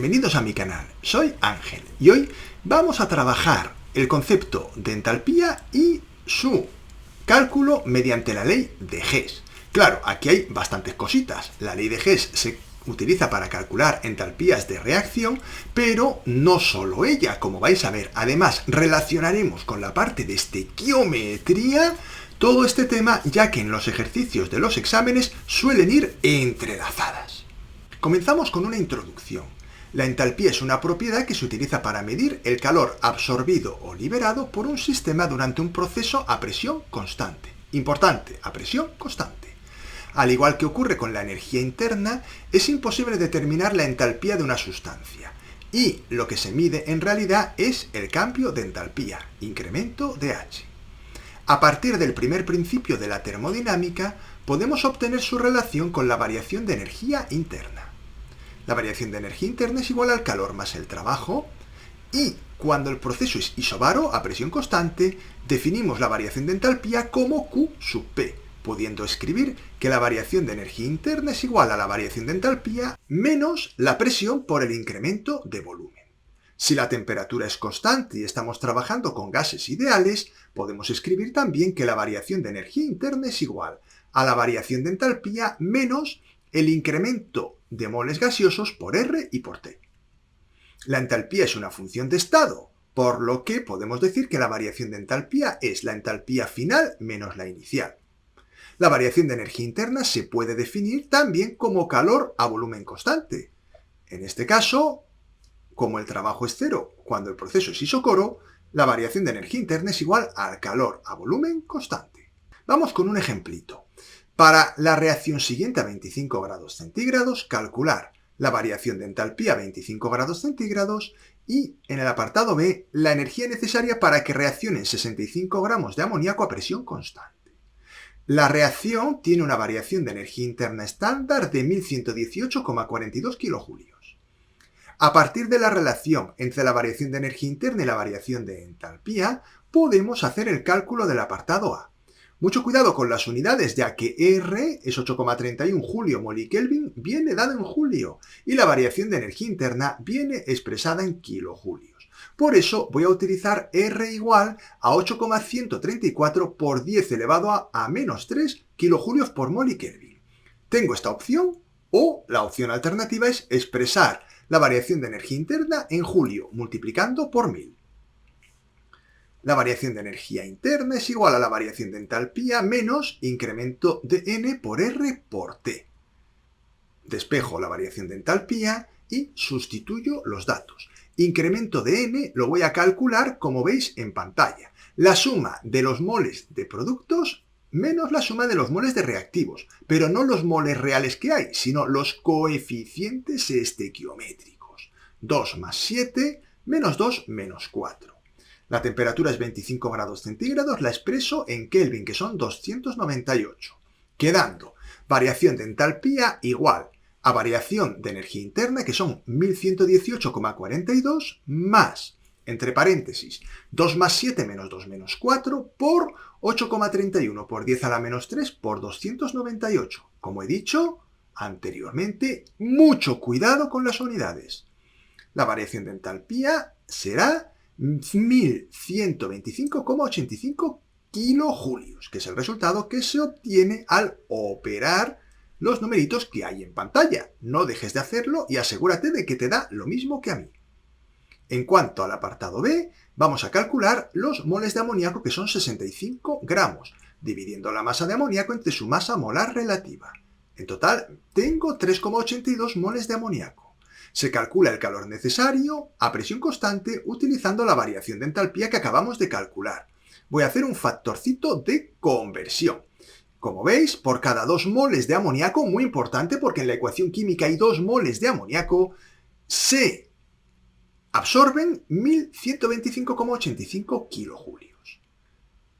bienvenidos a mi canal, soy Ángel y hoy vamos a trabajar el concepto de entalpía y su cálculo mediante la ley de Hess. Claro, aquí hay bastantes cositas. La ley de Hess se utiliza para calcular entalpías de reacción, pero no solo ella, como vais a ver. Además, relacionaremos con la parte de estequiometría todo este tema, ya que en los ejercicios de los exámenes suelen ir entrelazadas. Comenzamos con una introducción. La entalpía es una propiedad que se utiliza para medir el calor absorbido o liberado por un sistema durante un proceso a presión constante. Importante, a presión constante. Al igual que ocurre con la energía interna, es imposible determinar la entalpía de una sustancia. Y lo que se mide en realidad es el cambio de entalpía, incremento de H. A partir del primer principio de la termodinámica, podemos obtener su relación con la variación de energía interna. La variación de energía interna es igual al calor más el trabajo, y cuando el proceso es isobaro, a presión constante, definimos la variación de entalpía como Q sub P, pudiendo escribir que la variación de energía interna es igual a la variación de entalpía menos la presión por el incremento de volumen. Si la temperatura es constante y estamos trabajando con gases ideales, podemos escribir también que la variación de energía interna es igual a la variación de entalpía menos el incremento de moles gaseosos por R y por T. La entalpía es una función de estado, por lo que podemos decir que la variación de entalpía es la entalpía final menos la inicial. La variación de energía interna se puede definir también como calor a volumen constante. En este caso, como el trabajo es cero cuando el proceso es isocoro, la variación de energía interna es igual al calor a volumen constante. Vamos con un ejemplito. Para la reacción siguiente a 25 grados centígrados, calcular la variación de entalpía a 25 grados centígrados y, en el apartado B, la energía necesaria para que reaccionen 65 gramos de amoníaco a presión constante. La reacción tiene una variación de energía interna estándar de 1118,42 kilojulios. A partir de la relación entre la variación de energía interna y la variación de entalpía, podemos hacer el cálculo del apartado A. Mucho cuidado con las unidades, ya que R es 8,31 julio molikelvin, viene dado en julio, y la variación de energía interna viene expresada en kilojulios. Por eso voy a utilizar R igual a 8,134 por 10 elevado a menos 3 kilojulios por molikelvin. Tengo esta opción, o la opción alternativa es expresar la variación de energía interna en julio, multiplicando por 1000. La variación de energía interna es igual a la variación de entalpía menos incremento de N por R por T. Despejo la variación de entalpía y sustituyo los datos. Incremento de N lo voy a calcular como veis en pantalla. La suma de los moles de productos menos la suma de los moles de reactivos, pero no los moles reales que hay, sino los coeficientes estequiométricos. 2 más 7 menos 2 menos 4. La temperatura es 25 grados centígrados, la expreso en Kelvin, que son 298, quedando variación de entalpía igual a variación de energía interna, que son 1118,42, más, entre paréntesis, 2 más 7 menos 2 menos 4, por 8,31 por 10 a la menos 3 por 298. Como he dicho anteriormente, mucho cuidado con las unidades. La variación de entalpía será 1125,85 kilojulios, que es el resultado que se obtiene al operar los numeritos que hay en pantalla. No dejes de hacerlo y asegúrate de que te da lo mismo que a mí. En cuanto al apartado B, vamos a calcular los moles de amoníaco, que son 65 gramos, dividiendo la masa de amoníaco entre su masa molar relativa. En total, tengo 3,82 moles de amoníaco. Se calcula el calor necesario a presión constante utilizando la variación de entalpía que acabamos de calcular. Voy a hacer un factorcito de conversión. Como veis, por cada 2 moles de amoníaco, muy importante porque en la ecuación química hay 2 moles de amoníaco, se absorben 1125,85 kilojulios.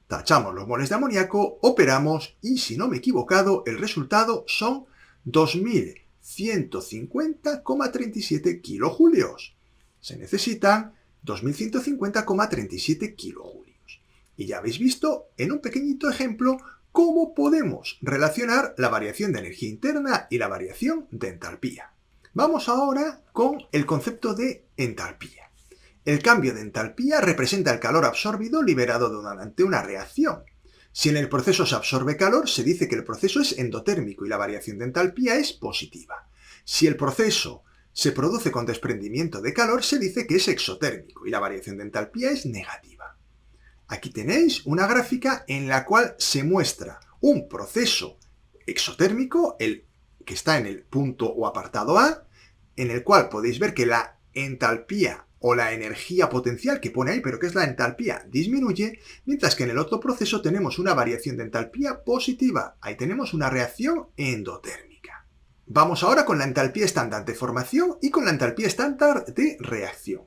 Tachamos los moles de amoníaco, operamos y, si no me he equivocado, el resultado son 2150,37 kilojulios. Se necesitan 2150,37 kilojulios. Y ya habéis visto en un pequeñito ejemplo cómo podemos relacionar la variación de energía interna y la variación de entalpía. Vamos ahora con el concepto de entalpía. El cambio de entalpía representa el calor absorbido liberado durante una reacción. Si en el proceso se absorbe calor, se dice que el proceso es endotérmico y la variación de entalpía es positiva. Si el proceso se produce con desprendimiento de calor, se dice que es exotérmico y la variación de entalpía es negativa. Aquí tenéis una gráfica en la cual se muestra un proceso exotérmico, el que está en el punto o apartado A, en el cual podéis ver que la entalpía o la energía potencial que pone ahí, pero que es la entalpía, disminuye, mientras que en el otro proceso tenemos una variación de entalpía positiva. Ahí tenemos una reacción endotérmica. Vamos ahora con la entalpía estándar de formación y con la entalpía estándar de reacción.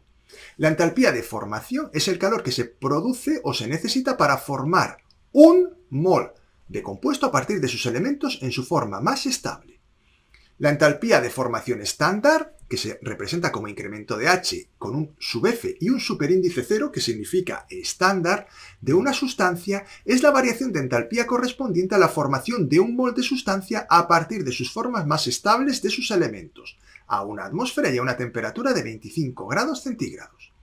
La entalpía de formación es el calor que se produce o se necesita para formar un mol de compuesto a partir de sus elementos en su forma más estable. La entalpía de formación estándar, que se representa como incremento de H con un sub-F y un superíndice cero, que significa estándar, de una sustancia, es la variación de entalpía correspondiente a la formación de un mol de sustancia a partir de sus formas más estables de sus elementos, a una atmósfera y a una temperatura de 25 grados centígrados.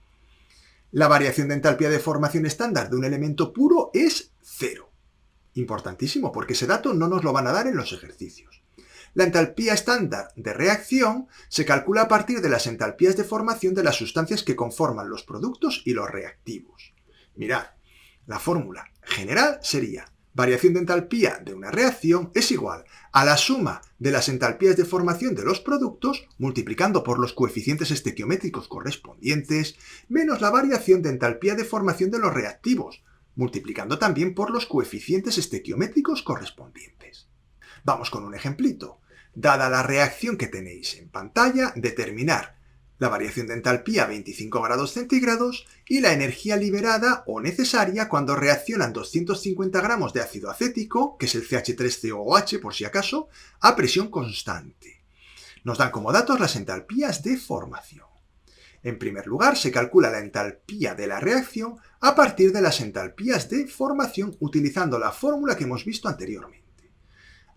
La variación de entalpía de formación estándar de un elemento puro es cero. Importantísimo, porque ese dato no nos lo van a dar en los ejercicios. La entalpía estándar de reacción se calcula a partir de las entalpías de formación de las sustancias que conforman los productos y los reactivos. Mirad, la fórmula general sería: variación de entalpía de una reacción es igual a la suma de las entalpías de formación de los productos multiplicando por los coeficientes estequiométricos correspondientes menos la variación de entalpía de formación de los reactivos, multiplicando también por los coeficientes estequiométricos correspondientes. Vamos con un ejemplito. Dada la reacción que tenéis en pantalla, determinar la variación de entalpía a 25 grados centígrados y la energía liberada o necesaria cuando reaccionan 250 gramos de ácido acético, que es el CH3COOH por si acaso, a presión constante. Nos dan como datos las entalpías de formación. En primer lugar, se calcula la entalpía de la reacción a partir de las entalpías de formación utilizando la fórmula que hemos visto anteriormente.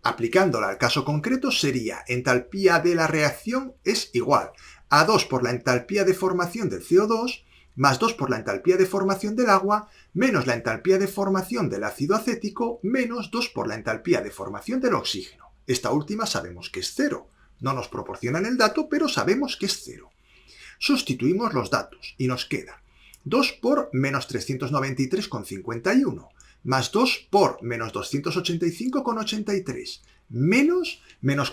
Aplicándola al caso concreto sería entalpía de la reacción es igual a 2 por la entalpía de formación del CO2 más 2 por la entalpía de formación del agua menos la entalpía de formación del ácido acético menos 2 por la entalpía de formación del oxígeno. Esta última sabemos que es cero. No nos proporcionan el dato, pero sabemos que es cero. Sustituimos los datos y nos queda 2 por menos 393,51 más 2 por menos 285,83, menos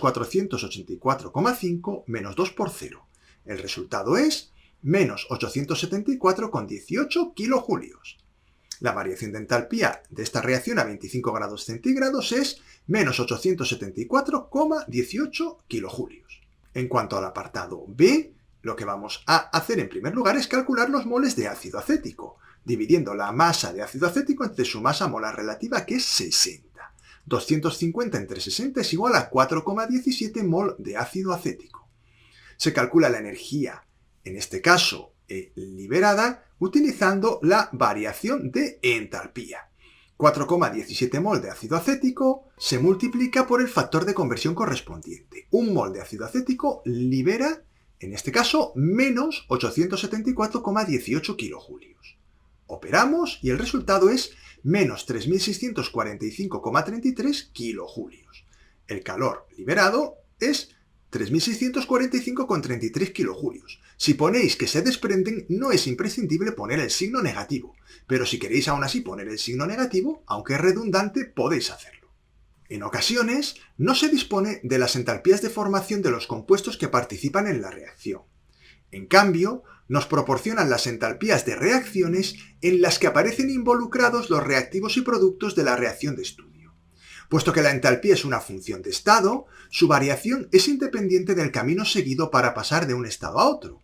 484,5 menos 2 por 0. El resultado es menos 874,18 kilojulios. La variación de entalpía de esta reacción a 25 grados centígrados es menos 874,18 kilojulios. En cuanto al apartado B, lo que vamos a hacer en primer lugar es calcular los moles de ácido acético, dividiendo la masa de ácido acético entre su masa molar relativa, que es 60. 250 entre 60 es igual a 4,17 mol de ácido acético. Se calcula la energía, en este caso liberada, utilizando la variación de entalpía. 4,17 mol de ácido acético se multiplica por el factor de conversión correspondiente. Un mol de ácido acético libera, en este caso, menos 874,18 kilojulios. Operamos y el resultado es menos 3.645,33 kilojulios. El calor liberado es 3.645,33 kilojulios. Si ponéis que se desprenden, no es imprescindible poner el signo negativo, pero si queréis aún así poner el signo negativo, aunque es redundante, podéis hacerlo. En ocasiones, no se dispone de las entalpías de formación de los compuestos que participan en la reacción. En cambio, nos proporcionan las entalpías de reacciones en las que aparecen involucrados los reactivos y productos de la reacción de estudio. Puesto que la entalpía es una función de estado, su variación es independiente del camino seguido para pasar de un estado a otro.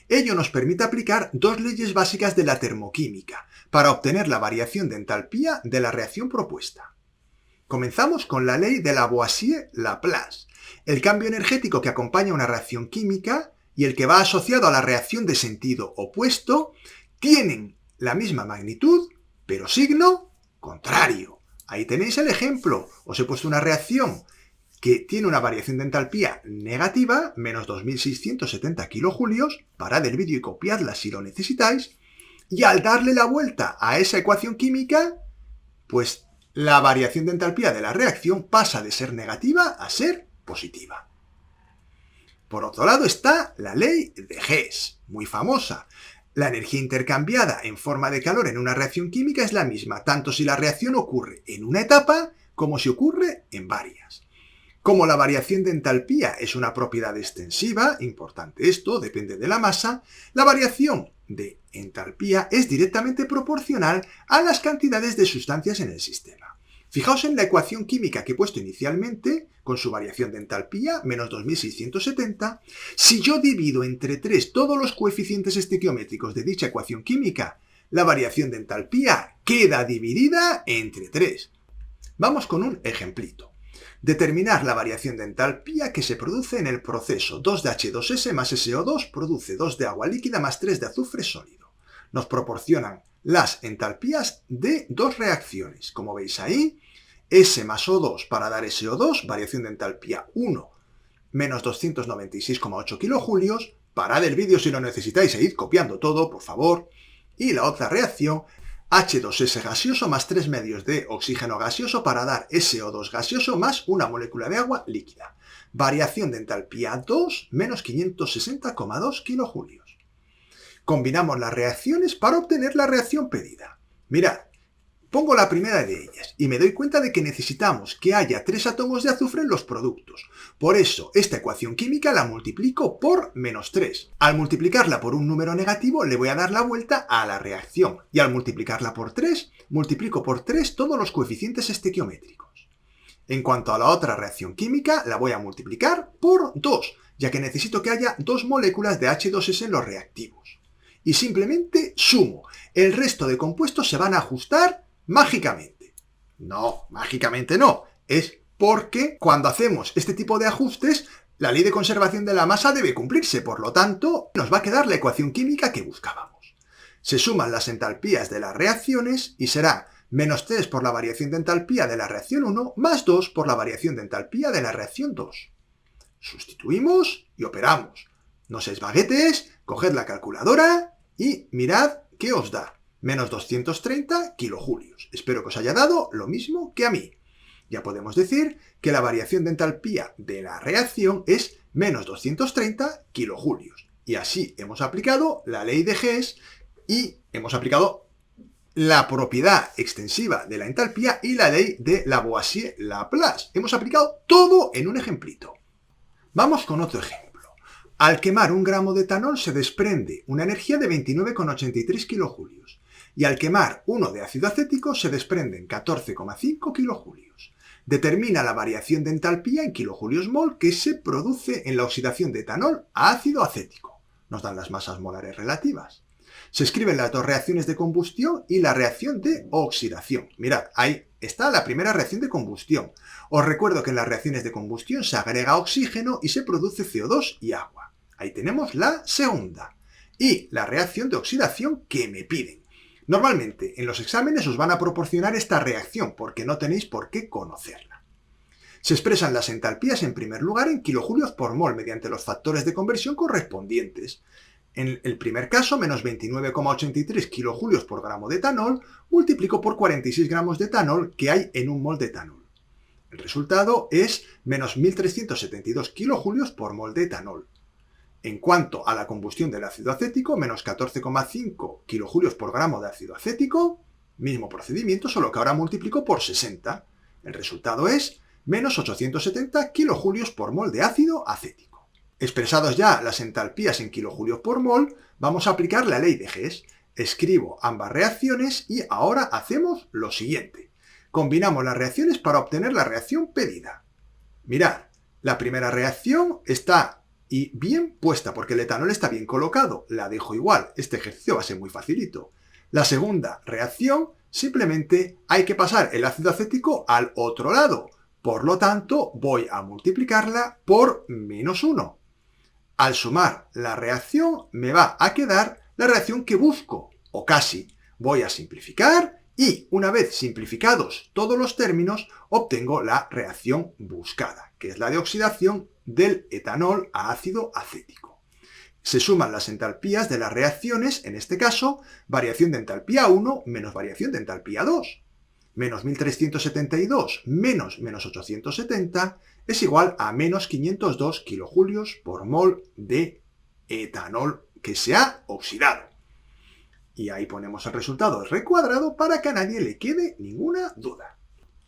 Ello nos permite aplicar dos leyes básicas de la termoquímica para obtener la variación de entalpía de la reacción propuesta. Comenzamos con la ley de Lavoisier-Laplace. El cambio energético que acompaña una reacción química y el que va asociado a la reacción de sentido opuesto tienen la misma magnitud, pero signo contrario. Ahí tenéis el ejemplo. Os he puesto una reacción que tiene una variación de entalpía negativa, menos 2670 kilojulios, parad el vídeo y copiadla si lo necesitáis, y al darle la vuelta a esa ecuación química, pues la variación de entalpía de la reacción pasa de ser negativa a ser positiva. Por otro lado está la ley de Hess, muy famosa. La energía intercambiada en forma de calor en una reacción química es la misma, tanto si la reacción ocurre en una etapa como si ocurre en varias. Como la variación de entalpía es una propiedad extensiva, importante esto, depende de la masa, la variación de entalpía es directamente proporcional a las cantidades de sustancias en el sistema. Fijaos en la ecuación química que he puesto inicialmente, con su variación de entalpía, menos 2670. Si yo divido entre 3 todos los coeficientes estequiométricos de dicha ecuación química, la variación de entalpía queda dividida entre 3. Vamos con un ejemplito. Determinar la variación de entalpía que se produce en el proceso 2 de H2S más SO2 produce 2 de agua líquida más 3 de azufre sólido. Nos proporcionan las entalpías de dos reacciones. Como veis ahí, S más O2 para dar SO2, variación de entalpía 1, menos 296,8 kilojulios. Parad el vídeo si lo necesitáis e id copiando todo, por favor. Y la otra reacción, H2S gaseoso más 3 medios de oxígeno gaseoso para dar SO2 gaseoso más una molécula de agua líquida. Variación de entalpía 2 menos 560,2 kilojulios. Combinamos las reacciones para obtener la reacción pedida. Mirad, pongo la primera de ellas y me doy cuenta de que necesitamos que haya 3 átomos de azufre en los productos. Por eso, esta ecuación química la multiplico por menos 3. Al multiplicarla por un número negativo, le voy a dar la vuelta a la reacción. Y al multiplicarla por 3, multiplico por 3 todos los coeficientes estequiométricos. En cuanto a la otra reacción química, la voy a multiplicar por 2, ya que necesito que haya 2 moléculas de H2S en los reactivos. Y simplemente sumo. El resto de compuestos se van a ajustar mágicamente. No, mágicamente no. Es porque cuando hacemos este tipo de ajustes, la ley de conservación de la masa debe cumplirse. Por lo tanto, nos va a quedar la ecuación química que buscábamos. Se suman las entalpías de las reacciones y será menos 3 por la variación de entalpía de la reacción 1 más 2 por la variación de entalpía de la reacción 2. Sustituimos y operamos. No seáis vaguetes, coged la calculadora y mirad qué os da. Menos 230 kilojulios. Espero que os haya dado lo mismo que a mí. Ya podemos decir que la variación de entalpía de la reacción es menos 230 kilojulios. Y así hemos aplicado la ley de Hess y hemos aplicado la propiedad extensiva de la entalpía y la ley de Lavoisier-Laplace. Hemos aplicado todo en un ejemplito. Vamos con otro ejemplo. Al quemar 1 gramo de etanol se desprende una energía de 29,83 kilojulios y al quemar 1 de ácido acético se desprenden 14,5 kilojulios. Determina la variación de entalpía en kilojulios mol que se produce en la oxidación de etanol a ácido acético. Nos dan las masas molares relativas. Se escriben las dos reacciones de combustión y la reacción de oxidación. Mirad, ahí está la primera reacción de combustión. Os recuerdo que en las reacciones de combustión se agrega oxígeno y se produce CO2 y agua. Ahí tenemos la segunda. Y la reacción de oxidación que me piden. Normalmente en los exámenes os van a proporcionar esta reacción porque no tenéis por qué conocerla. Se expresan las entalpías en primer lugar en kilojulios por mol mediante los factores de conversión correspondientes. En el primer caso, menos 29,83 kilojulios por gramo de etanol, multiplico por 46 gramos de etanol que hay en un mol de etanol. El resultado es menos 1372 kilojulios por mol de etanol. En cuanto a la combustión del ácido acético, menos 14,5 kilojulios por gramo de ácido acético, mismo procedimiento, solo que ahora multiplico por 60. El resultado es menos 870 kilojulios por mol de ácido acético. Expresados ya las entalpías en kilojulios por mol, vamos a aplicar la ley de Hess. Escribo ambas reacciones y ahora hacemos lo siguiente. Combinamos las reacciones para obtener la reacción pedida. Mirad, la primera reacción está bien puesta porque el etanol está bien colocado. La dejo igual. Este ejercicio va a ser muy facilito. La segunda reacción, simplemente hay que pasar el ácido acético al otro lado. Por lo tanto, voy a multiplicarla por menos 1. Al sumar la reacción, me va a quedar la reacción que busco, o casi. Voy a simplificar Y una vez simplificados todos los términos, obtengo la reacción buscada, que es la de oxidación del etanol a ácido acético. Se suman las entalpías de las reacciones, en este caso, variación de entalpía 1 menos variación de entalpía 2. Menos 1372 menos 870 es igual a menos 502 kilojulios por mol de etanol que se ha oxidado. Y ahí ponemos el resultado R cuadrado para que a nadie le quede ninguna duda.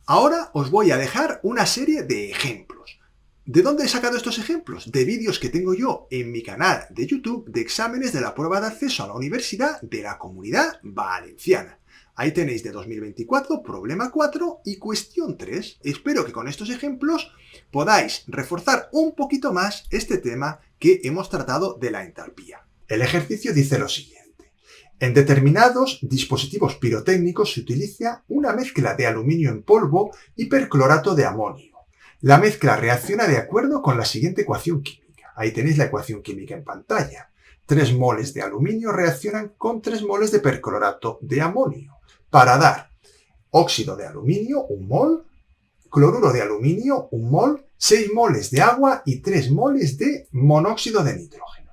Ahora os voy a dejar una serie de ejemplos. ¿De dónde he sacado estos ejemplos? De vídeos que tengo yo en mi canal de YouTube de exámenes de la prueba de acceso a la Universidad de la Comunidad Valenciana. Ahí tenéis de 2024, problema 4 y cuestión 3. Espero que con estos ejemplos podáis reforzar un poquito más este tema que hemos tratado de la entalpía. El ejercicio dice lo siguiente. En determinados dispositivos pirotécnicos se utiliza una mezcla de aluminio en polvo y perclorato de amonio. La mezcla reacciona de acuerdo con la siguiente ecuación química. Ahí tenéis la ecuación química en pantalla. 3 moles de aluminio reaccionan con 3 moles de perclorato de amonio para dar óxido de aluminio, 1 mol, cloruro de aluminio, 1 mol, 6 moles de agua y 3 moles de monóxido de nitrógeno.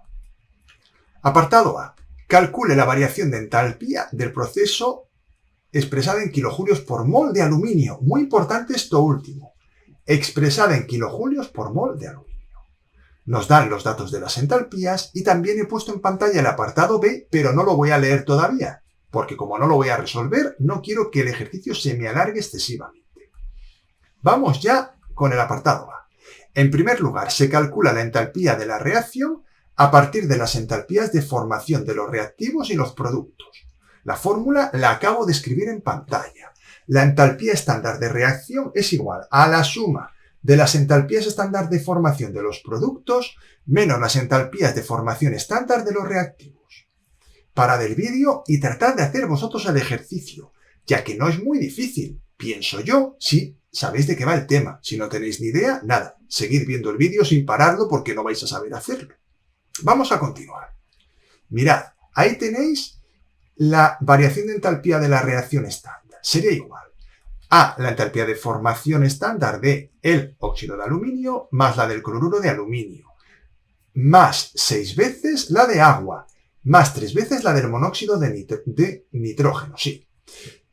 Apartado A. Calcule la variación de entalpía del proceso expresada en kilojulios por mol de aluminio. Muy importante esto último. Expresada en kilojulios por mol de aluminio. Nos dan los datos de las entalpías y también he puesto en pantalla el apartado B, pero no lo voy a leer todavía, porque como no lo voy a resolver, no quiero que el ejercicio se me alargue excesivamente. Vamos ya con el apartado A. En primer lugar, se calcula la entalpía de la reacción a partir de las entalpías de formación de los reactivos y los productos. La fórmula la acabo de escribir en pantalla. La entalpía estándar de reacción es igual a la suma de las entalpías estándar de formación de los productos menos las entalpías de formación estándar de los reactivos. Parad el vídeo y tratad de hacer vosotros el ejercicio, ya que no es muy difícil, pienso yo, si sabéis de qué va el tema. Si no tenéis ni idea, nada, seguid viendo el vídeo sin pararlo porque no vais a saber hacerlo. Vamos a continuar. Mirad, ahí tenéis la variación de entalpía de la reacción estándar. Sería igual a la entalpía de formación estándar de el óxido de aluminio más la del cloruro de aluminio, más 6 veces la de agua, más 3 veces la del monóxido de nitrógeno. Sí.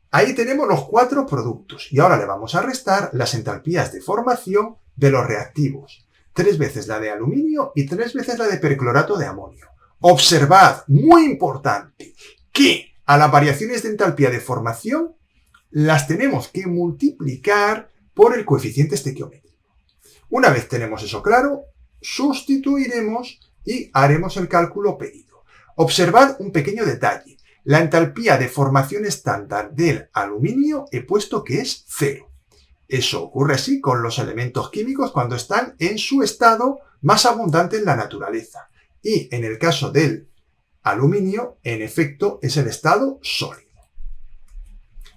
Ahí tenemos los 4 productos y ahora le vamos a restar las entalpías de formación de los reactivos. 3 veces la de aluminio y 3 veces la de perclorato de amonio. Observad, muy importante, que a las variaciones de entalpía de formación las tenemos que multiplicar por el coeficiente estequiométrico. Una vez tenemos eso claro, sustituiremos y haremos el cálculo pedido. Observad un pequeño detalle. La entalpía de formación estándar del aluminio he puesto que es 0. Eso ocurre así con los elementos químicos cuando están en su estado más abundante en la naturaleza. Y en el caso del aluminio, en efecto, es el estado sólido.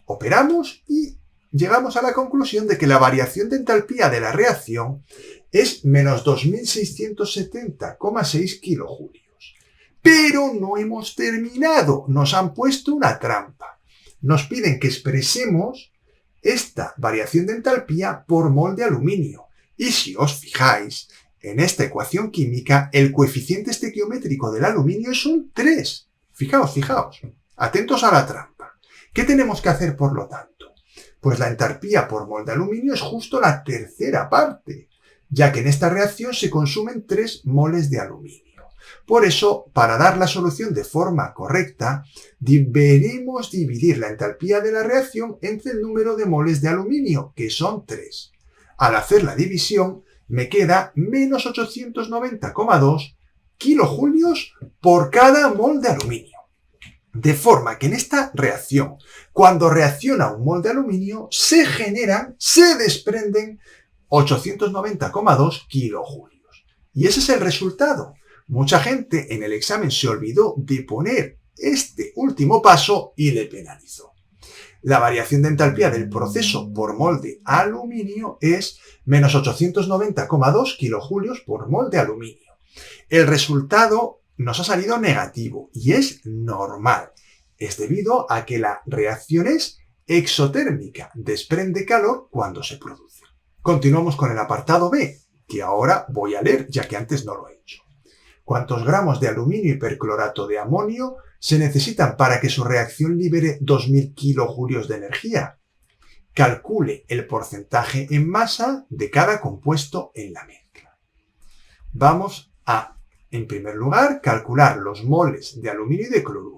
Operamos y llegamos a la conclusión de que la variación de entalpía de la reacción es menos 2670,6 kilojulios. Pero no hemos terminado, nos han puesto una trampa. Nos piden que expresemos esta variación de entalpía por mol de aluminio. Y si os fijáis, en esta ecuación química, el coeficiente estequiométrico del aluminio es un 3. Fijaos, fijaos. Atentos a la trampa. ¿Qué tenemos que hacer, por lo tanto? Pues la entalpía por mol de aluminio es justo la tercera parte, ya que en esta reacción se consumen 3 moles de aluminio. Por eso, para dar la solución de forma correcta, deberemos dividir la entalpía de la reacción entre el número de moles de aluminio, que son 3. Al hacer la división, me queda menos 890,2 kilojulios por cada mol de aluminio. De forma que en esta reacción, cuando reacciona un mol de aluminio, se desprenden 890,2 kilojulios. Y ese es el resultado. Mucha gente en el examen se olvidó de poner este último paso y le penalizó. La variación de entalpía del proceso por mol de aluminio es menos 890,2 kilojulios por mol de aluminio. El resultado nos ha salido negativo y es normal. Es debido a que la reacción es exotérmica, desprende calor cuando se produce. Continuamos con el apartado B, que ahora voy a leer ya que antes no lo he hecho. ¿Cuántos gramos de aluminio y perclorato de amonio se necesitan para que su reacción libere 2000 kilojulios de energía? Calcule el porcentaje en masa de cada compuesto en la mezcla. Vamos a, en primer lugar, calcular los moles de aluminio y de cloruro.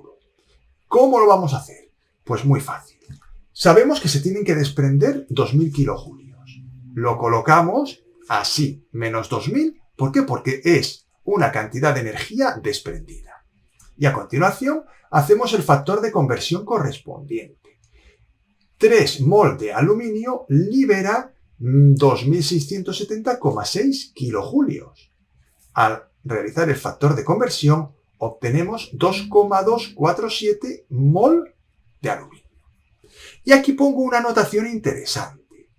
¿Cómo lo vamos a hacer? Pues muy fácil. Sabemos que se tienen que desprender 2000 kilojulios. Lo colocamos así, menos 2000. ¿Por qué? Porque es una cantidad de energía desprendida. Y a continuación hacemos el factor de conversión correspondiente. 3 mol de aluminio libera 2670,6 kilojulios. Al realizar el factor de conversión obtenemos 2,247 mol de aluminio. Y aquí pongo una anotación interesante.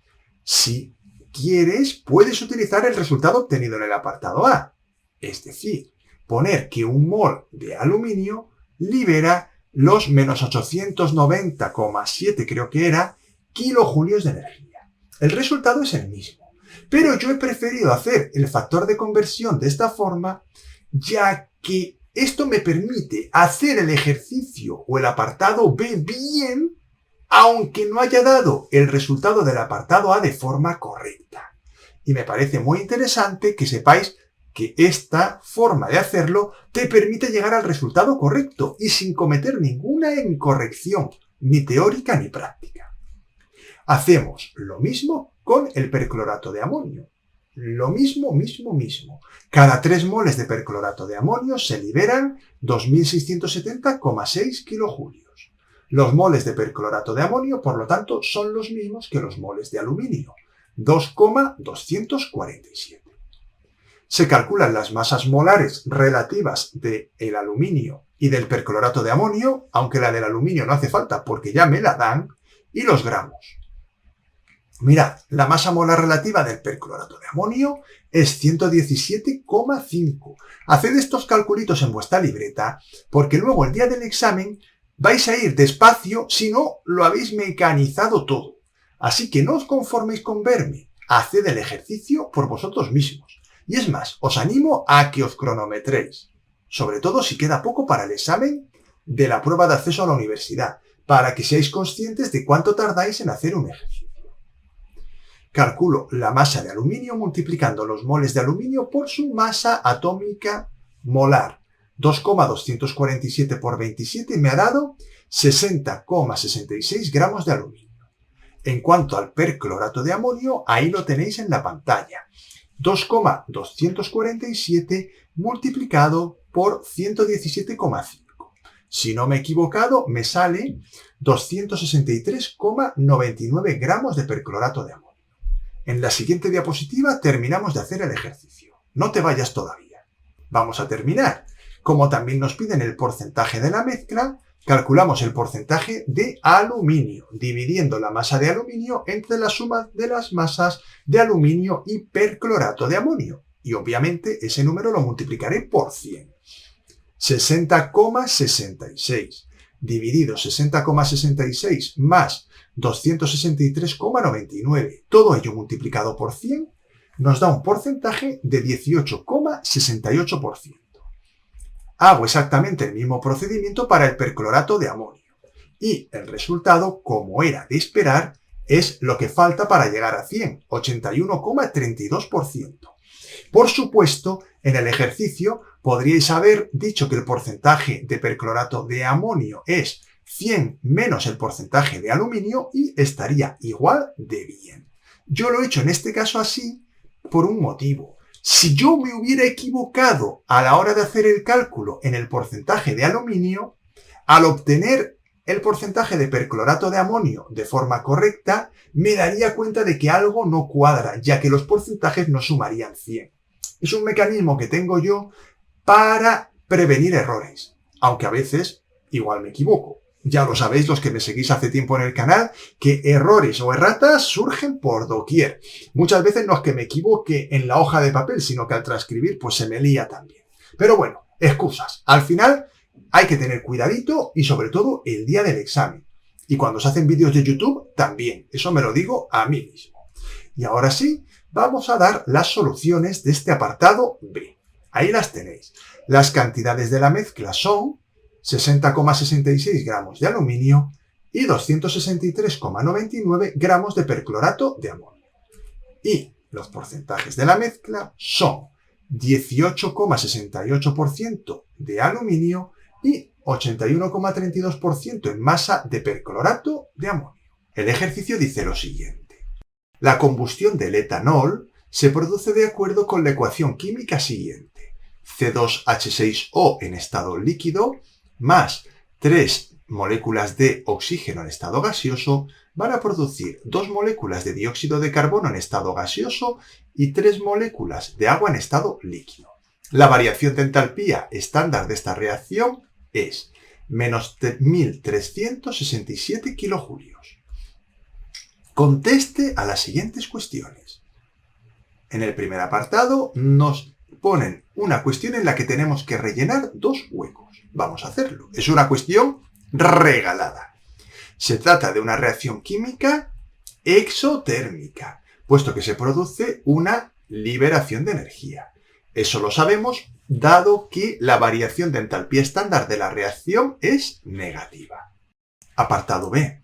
Si quieres, puedes utilizar el resultado obtenido en el apartado A. Es decir, poner que un mol de aluminio libera los menos 890,7, creo que era, kilojulios de energía. El resultado es el mismo, pero yo he preferido hacer el factor de conversión de esta forma, ya que esto me permite hacer el ejercicio o el apartado B bien, aunque no haya dado el resultado del apartado A de forma correcta. Y me parece muy interesante que sepáis que esta forma de hacerlo te permite llegar al resultado correcto y sin cometer ninguna incorrección, ni teórica ni práctica. Hacemos lo mismo con el perclorato de amonio. Lo mismo. Cada 3 moles de perclorato de amonio se liberan 2670,6 kilojulios. Los moles de perclorato de amonio, por lo tanto, son los mismos que los moles de aluminio, 2,247. Se calculan las masas molares relativas del aluminio y del perclorato de amonio, aunque la del aluminio no hace falta porque ya me la dan, y los gramos. Mirad, la masa molar relativa del perclorato de amonio es 117,5. Haced estos calculitos en vuestra libreta, porque luego el día del examen vais a ir despacio si no lo habéis mecanizado todo. Así que no os conforméis con verme, haced el ejercicio por vosotros mismos. Y es más, os animo a que os cronometréis, sobre todo si queda poco para el examen de la prueba de acceso a la universidad, para que seáis conscientes de cuánto tardáis en hacer un ejercicio. Calculo la masa de aluminio multiplicando los moles de aluminio por su masa atómica molar. 2,247 por 27 me ha dado 60,66 gramos de aluminio. En cuanto al perclorato de amonio, ahí lo tenéis en la pantalla. 2,247 multiplicado por 117,5. Si no me he equivocado, me sale 263,99 gramos de perclorato de amonio. En la siguiente diapositiva terminamos de hacer el ejercicio. No te vayas todavía. Vamos a terminar. Como también nos piden el porcentaje de la mezcla, calculamos el porcentaje de aluminio, dividiendo la masa de aluminio entre la suma de las masas de aluminio y perclorato de amonio. Y obviamente ese número lo multiplicaré por 100. 60,66 dividido 60,66 más 263,99, todo ello multiplicado por 100, nos da un porcentaje de 18,68%. Hago exactamente el mismo procedimiento para el perclorato de amonio. Y el resultado, como era de esperar, es lo que falta para llegar a 100, 81,32%. Por supuesto, en el ejercicio podríais haber dicho que el porcentaje de perclorato de amonio es 100 menos el porcentaje de aluminio y estaría igual de bien. Yo lo he hecho en este caso así por un motivo. Si yo me hubiera equivocado a la hora de hacer el cálculo en el porcentaje de aluminio, al obtener el porcentaje de perclorato de amonio de forma correcta, me daría cuenta de que algo no cuadra, ya que los porcentajes no sumarían 100. Es un mecanismo que tengo yo para prevenir errores, aunque a veces igual me equivoco. Ya lo sabéis los que me seguís hace tiempo en el canal, que errores o erratas surgen por doquier. Muchas veces no es que me equivoque en la hoja de papel, sino que al transcribir pues se me lía también. Pero bueno, excusas. Al final hay que tener cuidadito y sobre todo el día del examen. Y cuando se hacen vídeos de YouTube, también. Eso me lo digo a mí mismo. Y ahora sí, vamos a dar las soluciones de este apartado B. Ahí las tenéis. Las cantidades de la mezcla son 60,66 gramos de aluminio y 263,99 gramos de perclorato de amonio. Y los porcentajes de la mezcla son 18,68% de aluminio y 81,32% en masa de perclorato de amonio. El ejercicio dice lo siguiente. La combustión del etanol se produce de acuerdo con la ecuación química siguiente. C2H6O en estado líquido más 3 moléculas de oxígeno en estado gaseoso van a producir 2 moléculas de dióxido de carbono en estado gaseoso y 3 moléculas de agua en estado líquido. La variación de entalpía estándar de esta reacción es menos 1367 kilojulios. Conteste a las siguientes cuestiones. En el primer apartado nos ponen una cuestión en la que tenemos que rellenar 2 huecos. Vamos a hacerlo. Es una cuestión regalada. Se trata de una reacción química exotérmica, puesto que se produce una liberación de energía. Eso lo sabemos dado que la variación de entalpía estándar de la reacción es negativa. Apartado B.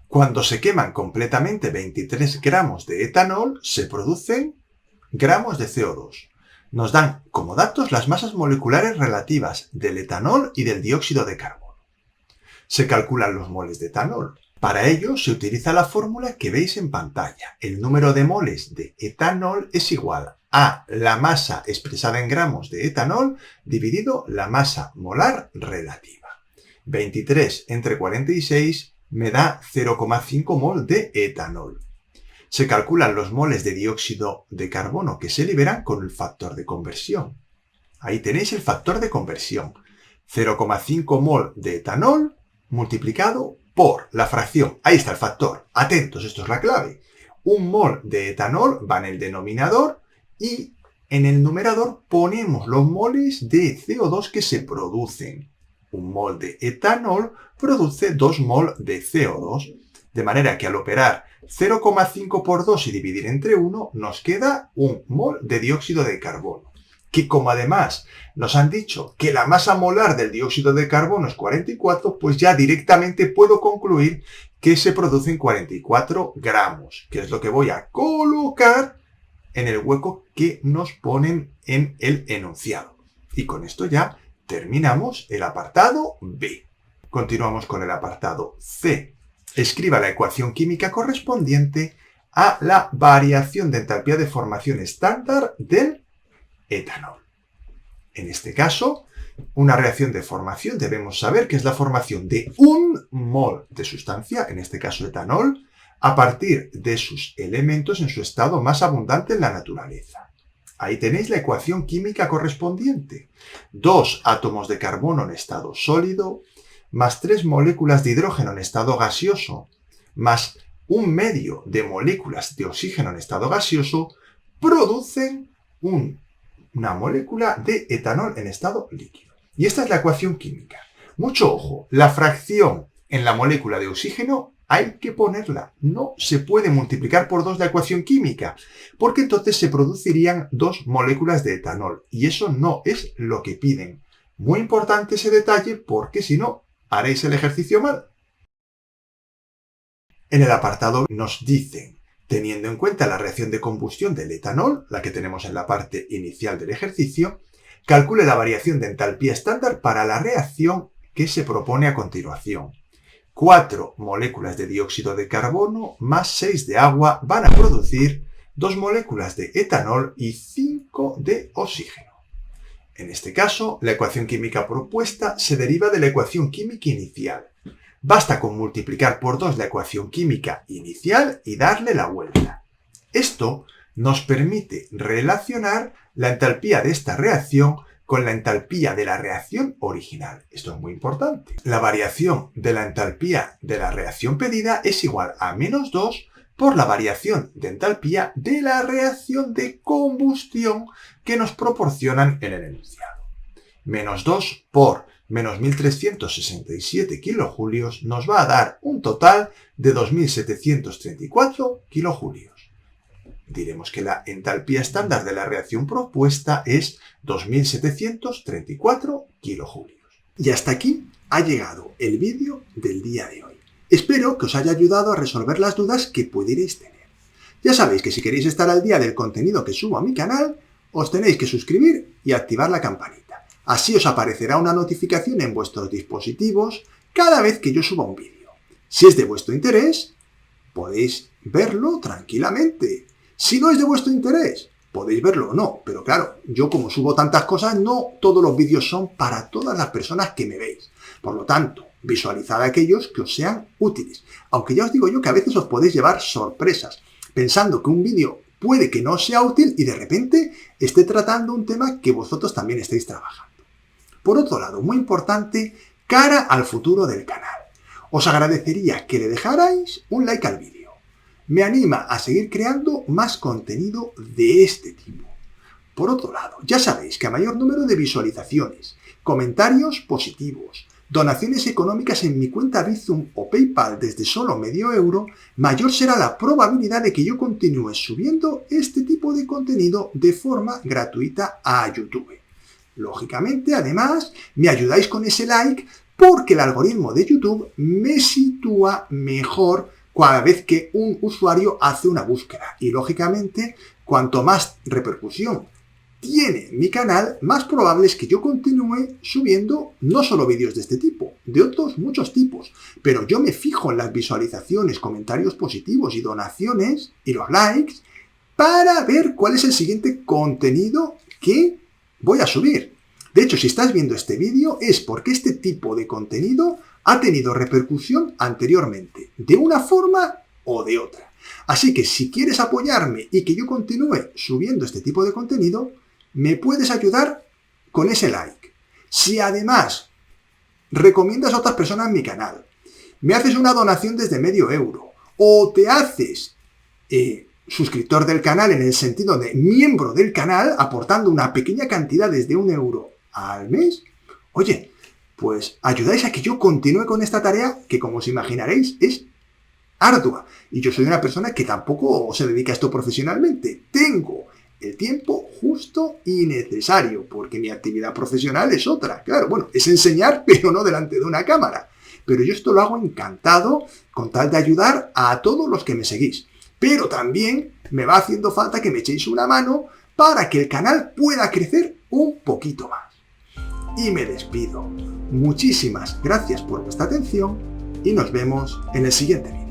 Cuando se queman completamente 23 gramos de etanol, se producen gramos de CO2. Nos dan como datos las masas moleculares relativas del etanol y del dióxido de carbono. Se calculan los moles de etanol. Para ello se utiliza la fórmula que veis en pantalla. El número de moles de etanol es igual a la masa expresada en gramos de etanol dividido la masa molar relativa. 23 entre 46 me da 0,5 mol de etanol. Se calculan los moles de dióxido de carbono que se liberan con el factor de conversión. Ahí tenéis el factor de conversión. 0,5 mol de etanol multiplicado por la fracción. Ahí está el factor. Atentos, esto es la clave. Un mol de etanol va en el denominador y en el numerador ponemos los moles de CO2 que se producen. Un mol de etanol produce 2 mol de CO2. De manera que al operar 0,5 por 2 y dividir entre 1, nos queda 1 mol de dióxido de carbono. Que como además nos han dicho que la masa molar del dióxido de carbono es 44, pues ya directamente puedo concluir que se producen 44 gramos, que es lo que voy a colocar en el hueco que nos ponen en el enunciado. Y con esto ya terminamos el apartado B. Continuamos con el apartado C. Escriba la ecuación química correspondiente a la variación de entalpía de formación estándar del etanol. En este caso, una reacción de formación debemos saber que es la formación de 1 mol de sustancia, en este caso etanol, a partir de sus elementos en su estado más abundante en la naturaleza. Ahí tenéis la ecuación química correspondiente. 2 átomos de carbono en estado sólido, más 3 moléculas de hidrógeno en estado gaseoso, más 1 medio de moléculas de oxígeno en estado gaseoso, producen una molécula de etanol en estado líquido. Y esta es la ecuación química. Mucho ojo, la fracción en la molécula de oxígeno hay que ponerla. No se puede multiplicar por 2 la ecuación química, porque entonces se producirían 2 moléculas de etanol. Y eso no es lo que piden. Muy importante ese detalle, porque si no, haréis el ejercicio mal. En el apartado nos dicen, teniendo en cuenta la reacción de combustión del etanol, la que tenemos en la parte inicial del ejercicio, calcule la variación de entalpía estándar para la reacción que se propone a continuación. 4 moléculas de dióxido de carbono más 6 de agua van a producir 2 moléculas de etanol y 5 de oxígeno. En este caso, la ecuación química propuesta se deriva de la ecuación química inicial. Basta con multiplicar por 2 la ecuación química inicial y darle la vuelta. Esto nos permite relacionar la entalpía de esta reacción con la entalpía de la reacción original. Esto es muy importante. La variación de la entalpía de la reacción pedida es igual a menos 2 por la variación de entalpía de la reacción de combustión que nos proporcionan en el enunciado. Menos 2 por menos 1367 kilojulios nos va a dar un total de 2734 kilojulios. Diremos que la entalpía estándar de la reacción propuesta es 2734 kilojulios. Y hasta aquí ha llegado el vídeo del día de hoy. Espero que os haya ayudado a resolver las dudas que pudierais tener. Ya sabéis que si queréis estar al día del contenido que subo a mi canal, os tenéis que suscribir y activar la campanita. Así os aparecerá una notificación en vuestros dispositivos cada vez que yo suba un vídeo. Si es de vuestro interés, podéis verlo tranquilamente. Si no es de vuestro interés, podéis verlo o no. Pero claro, yo como subo tantas cosas, no todos los vídeos son para todas las personas que me veis. Por lo tanto, visualizad aquellos que os sean útiles. Aunque ya os digo yo que a veces os podéis llevar sorpresas, pensando que un vídeo puede que no sea útil y de repente esté tratando un tema que vosotros también estáis trabajando. Por otro lado, muy importante, cara al futuro del canal. Os agradecería que le dejarais un like al vídeo. Me anima a seguir creando más contenido de este tipo. Por otro lado, ya sabéis que a mayor número de visualizaciones, comentarios positivos, donaciones económicas en mi cuenta Bizum o PayPal desde solo medio euro, mayor será la probabilidad de que yo continúe subiendo este tipo de contenido de forma gratuita a YouTube. Lógicamente, además, me ayudáis con ese like porque el algoritmo de YouTube me sitúa mejor cada vez que un usuario hace una búsqueda. Y lógicamente, cuanto más repercusión tiene mi canal, más probable es que yo continúe subiendo no solo vídeos de este tipo, de otros muchos tipos, pero yo me fijo en las visualizaciones, comentarios positivos y donaciones y los likes para ver cuál es el siguiente contenido que voy a subir. De hecho, si estás viendo este vídeo es porque este tipo de contenido ha tenido repercusión anteriormente, de una forma o de otra. Así que si quieres apoyarme y que yo continúe subiendo este tipo de contenido, me puedes ayudar con ese like. Si además recomiendas a otras personas mi canal, me haces una donación desde medio euro o te haces suscriptor del canal en el sentido de miembro del canal, aportando una pequeña cantidad desde 1 euro al mes, oye, pues ayudáis a que yo continúe con esta tarea que, como os imaginaréis, es ardua. Y yo soy una persona que tampoco se dedica a esto profesionalmente. Tengo el tiempo justo y necesario, porque mi actividad profesional es otra. Claro, bueno, es enseñar, pero no delante de una cámara. Pero yo esto lo hago encantado, con tal de ayudar a todos los que me seguís. Pero también me va haciendo falta que me echéis una mano para que el canal pueda crecer un poquito más. Y me despido. Muchísimas gracias por vuestra atención y nos vemos en el siguiente vídeo.